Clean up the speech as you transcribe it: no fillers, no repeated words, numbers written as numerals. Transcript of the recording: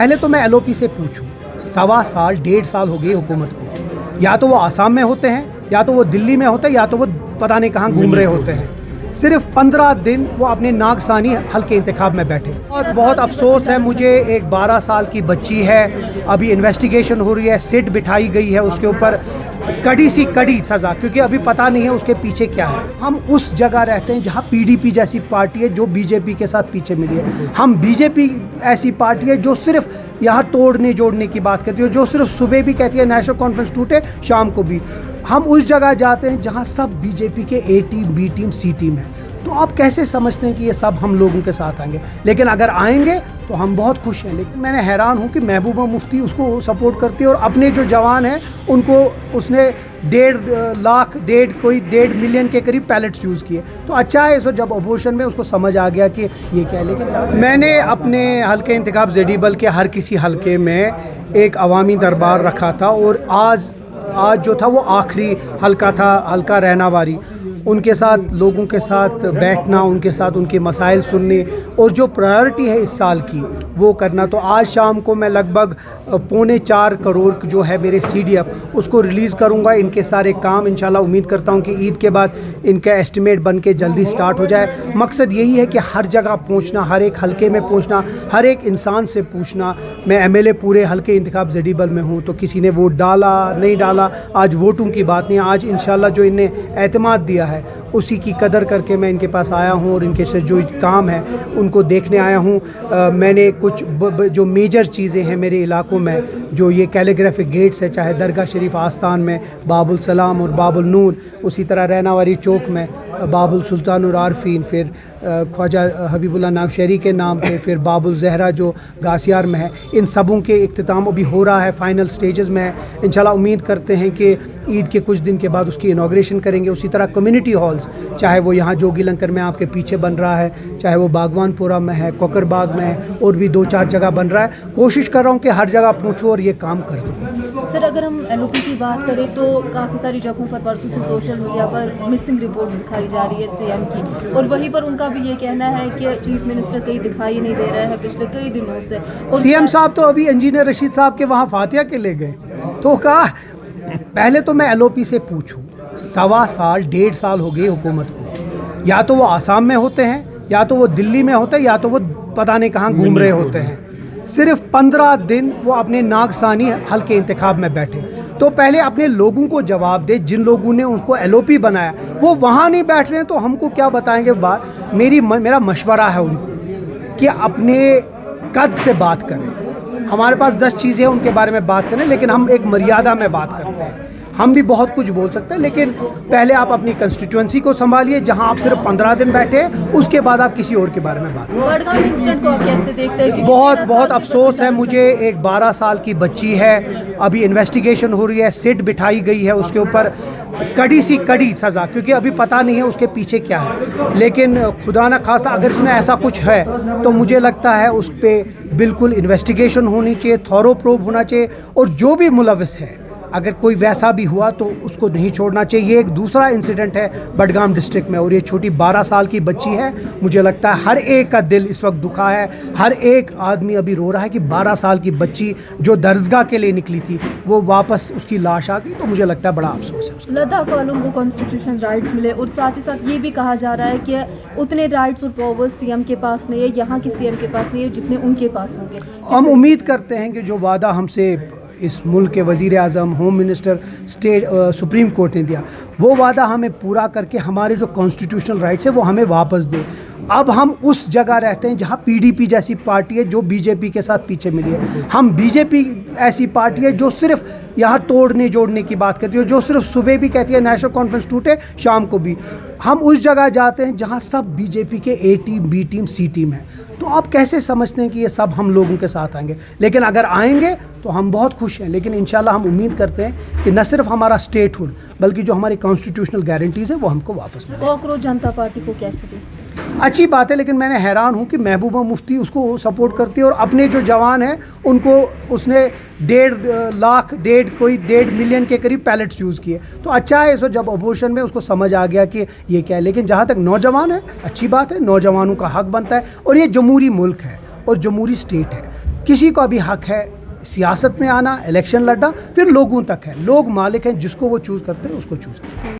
पहले तो मैं एलओपी से पूछूं, 1.25 साल हो गई हुकूमत को। या तो वो आसाम में होते हैं, या तो वो दिल्ली में होते हैं, या तो वो पता नहीं कहाँ घूम रहे होते हैं। सिर्फ 15 दिन वो अपने नागसानी हल्के इंतखाब में बैठे। और बहुत अफसोस है मुझे, एक 12 साल की बच्ची है, अभी इन्वेस्टिगेशन हो रही है, सिट बिठाई गई है उसके ऊपर, कड़ी सी कड़ी सज़ा, क्योंकि अभी पता नहीं है उसके पीछे क्या है। हम उस जगह रहते हैं जहाँ पीडीपी जैसी पार्टी है जो बीजेपी के साथ पीछे मिली है। हम बीजेपी ऐसी पार्टी है जो सिर्फ यहाँ तोड़ने जोड़ने की बात करती है, जो सिर्फ सुबह भी कहती है नेशनल कॉन्फ्रेंस टूटे, शाम को भी। हम उस जगह जाते हैं जहाँ सब बीजेपी के ए टीम, बी टीम, सी टीम है। तो आप कैसे समझते हैं कि ये सब हम लोगों के साथ आएंगे? लेकिन अगर आएंगे तो हम बहुत खुश हैं। लेकिन मैंने हैरान हूँ कि महबूबा मुफ्ती उसको सपोर्ट करती है, और अपने जो जवान हैं उनको उसने 1.5 मिलियन के करीब पैलेट्स यूज़ किए। तो अच्छा है, इस वक्त जब अपोजिशन में उसको समझ आ गया कि ये क्या है। लेकिन मैंने अपने हल्के इंतखाब ज़ेडीबल के हर किसी हल्के में एक अवामी दरबार रखा था, और आज जो था वो आखिरी हल्का था, हल्का रहनावारी। उनके साथ, लोगों के साथ बैठना, उनके साथ उनके मसाइल सुनने, और जो प्रायोरिटी है इस साल की वो करना। तो आज शाम को मैं लगभग 3.25 करोड़ जो है मेरे CDF उसको रिलीज़ करूंगा। इनके सारे काम इंशाल्लाह उम्मीद करता हूं कि ईद के बाद इनका एस्टिमेट बन के जल्दी स्टार्ट हो जाए। मकसद यही है कि हर जगह पहुंचना, हर एक हल्के में पहुंचना, हर एक इंसान से पूछना। मैं MLA पूरे हल्के इंतखाब ज़ेडीबल में हूँ, तो किसी ने वोट डाला नहीं डाला, आज वोटों की बात नहीं। आज इंशाल्लाह जो इन्हें एतमाद दिया है उसी की कदर करके मैं इनके पास आया हूँ, और इनके से जो काम है उनको देखने आया हूँ। मैंने कुछ जो मेजर चीज़ें हैं मेरे इलाकों में, जो ये कैलीग्राफिक गेट्स है, चाहे दरगाह शरीफ आस्थान में बाबुल सलाम और बाबुल नून, उसी तरह रहनावारी चौक में बाबुल सुल्तान और आरफीन, फिर ख्वाजा हबीबुल्लाह नौशहरी के नाम पे, फिर बाबुल ज़हरा जो गासियार में है, इन सबों के इख्तिताम अभी हो रहा है, फ़ाइनल स्टेजेस में है। इंशाल्लाह उम्मीद करते हैं कि ईद के कुछ दिन के बाद उसकी इनॉग्रेशन करेंगे। उसी तरह कम्युनिटी हॉल्स, चाहे वो यहाँ जोगी लंकर में आपके पीछे बन रहा है, चाहे वो बागवानपुरा में है, कोकर बाग में है, और भी 2-4 जगह बन रहा है। कोशिश कर रहा हूँ कि हर जगह पहुँचूँ और ये काम कर दूँ। सर, अगर हम LOP की बात करें तो काफ़ी सारी जगहों पर परसों से सोशल मीडिया पर मिसिंग रिपोर्ट दिखाई जा रही है CM की, और वहीं पर उनका भी ये कहना है कि चीफ मिनिस्टर कहीं दिखाई नहीं दे रहा है पिछले कई दिनों से। CM साहब तो अभी इंजीनियर रशीद साहब के वहाँ फातिया के ले गए, तो कहा पहले तो मैं LOP से पूछूं, 1.25 साल हो गई हुकूमत को। या तो वो आसाम में होते हैं, या तो वो दिल्ली में होते हैं, या तो वो पता नहीं कहाँ घूम रहे होते हैं। सिर्फ 15 दिन वो अपने नागसानी हल्के इंतखाब में बैठे। तो पहले अपने लोगों को जवाब दे, जिन लोगों ने उसको LOP बनाया वो वहाँ नहीं बैठ रहे हैं, तो हमको क्या बताएंगे? मेरा मशवरा है उनको कि अपने कद से बात करें। हमारे पास 10 चीज़ें हैं, उनके बारे में बात करें, लेकिन हम एक मर्यादा में बात करते हैं। हम भी बहुत कुछ बोल सकते हैं, लेकिन पहले आप अपनी कंस्टिट्यूंसी को संभालिए, जहां आप सिर्फ 15 दिन बैठे, उसके बाद आप किसी और के बारे में बात करें। बड़गाम इंसिडेंट को आप कैसे देखते हैं? बहुत अफसोस है मुझे, एक 12 साल की बच्ची है, अभी इन्वेस्टिगेशन हो रही है, सिट बिठाई गई है उसके ऊपर, कड़ी सी कड़ी सज़ा, क्योंकि अभी पता नहीं है उसके पीछे क्या है। लेकिन खुदा न खास्ता अगर इसमें ऐसा कुछ है तो मुझे लगता है उस पर बिल्कुल इन्वेस्टिगेशन होनी चाहिए, थॉरो प्रोब होना चाहिए, और जो भी मुलविस है, अगर कोई वैसा भी हुआ तो उसको नहीं छोड़ना चाहिए। ये एक दूसरा इंसिडेंट है बडगाम डिस्ट्रिक्ट में, और ये छोटी 12 साल की बच्ची है। मुझे लगता है हर एक का दिल इस वक्त दुखा है, हर एक आदमी अभी रो रहा है कि 12 साल की बच्ची जो दरगाह के लिए निकली थी वो वापस उसकी लाश आ गई। तो मुझे लगता है बड़ा अफसोस है। लद्दाख वालों को कॉन्स्टिट्यूशन राइट्स मिले, और साथ ही साथ ये भी कहा जा रहा है कि उतने राइट्स और पावर्स CM के पास नहीं है, यहाँ के CM के पास नहीं है जितने उनके पास होंगे। हम उम्मीद करते हैं कि जो वादा हमसे इस मुल्क के वज़ीर आज़म, home minister, state supreme court ने दिया, वो वादा हमें पूरा करके हमारे जो कॉन्स्टिट्यूशनल राइट्स है वो हमें वापस दे। अब हम उस जगह रहते हैं जहाँ PDP जैसी पार्टी है जो बीजेपी के साथ पीछे मिली है। हम बीजेपी ऐसी पार्टी है जो सिर्फ यहाँ तोड़ने जोड़ने की बात करती है, जो सिर्फ सुबह भी कहती है नेशनल कॉन्फ्रेंस टूटे, शाम को भी। हम उस जगह जाते हैं जहाँ सब बीजेपी के A team, B team, C team है। तो आप कैसे समझते हैं कि ये सब हम लोगों के साथ आएंगे? लेकिन अगर आएंगे तो हम बहुत खुश हैं। लेकिन इंशाल्लाह हम उम्मीद करते हैं कि न सिर्फ हमारा स्टेटहुड बल्कि जो हमारी कॉन्स्टिट्यूशनल गारंटीज़ है वो हमको वापस मिले। कॉकरोच जनता पार्टी को कैसे दें? अच्छी बात है, लेकिन मैंने हैरान हूँ कि महबूबा मुफ्ती उसको सपोर्ट करती है, और अपने जो जवान हैं उनको उसने 1.5 मिलियन के करीब पैलेट्स यूज़ किए। तो अच्छा है, इस वक्त जब अपोजिशन में उसको समझ आ गया कि ये क्या है। लेकिन जहाँ तक नौजवान है, अच्छी बात है, नौजवानों का हक बनता है, और ये जमहूरी मुल्क है और जमहूरी स्टेट है। किसी का भी हक है सियासत में आना, इलेक्शन लड़ना, फिर लोगों तक है, लोग मालिक हैं, जिसको वो चूज़ करते हैं उसको चूज़ करते हैं.